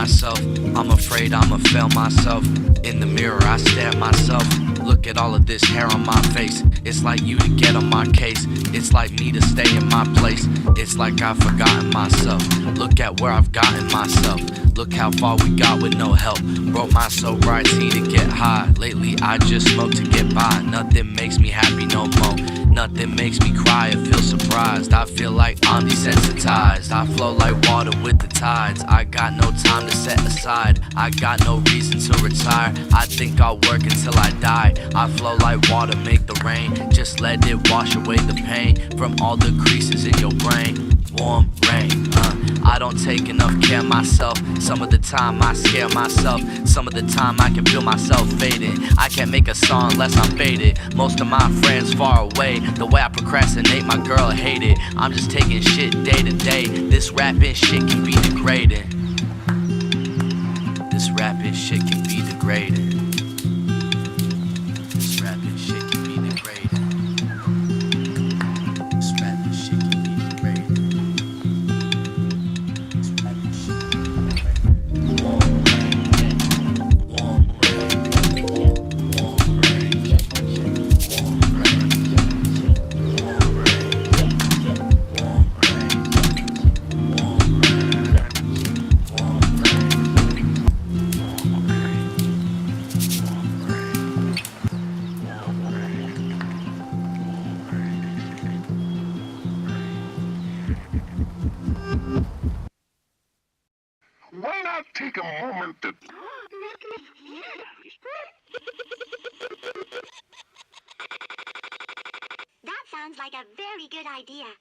myself. I'm afraid I'ma fail myself. In the mirror I stare at myself. Look at all of this hair on my face. It's like you to get on my case. It's like me to stay in my place. It's like I've forgotten myself. Look at where I've gotten myself. Look how far we got with no help. Broke my sobriety to get high. Lately I just smoke to get by. Nothing makes me happy no more. Nothing makes me cry or feel surprised. I feel like I'm desensitized. I flow like water with the tides. I got no time to set aside. I got no reason to retire. I think I'll work until I die. I flow like water, make the rain. Just let it wash away the pain from all the creases in your brain. Warm rain, I don't take enough care of myself. Some of the time I scare myself. Some of the time I can feel myself fading. I can't make a song unless I'm faded. Most of my friends far away. The way I procrastinate, my girl hate it. I'm just taking shit day to day. This rapping shit can be degrading. This rapping shit can be degrading. This rapping shit can be degrading. This rapping shit can be degrading. This rapping shit can be degrading. Warm rain, warm rain, warm rain, warm rain, warm rain, warm rain, warm Why not take a moment to... That sounds like a very good idea.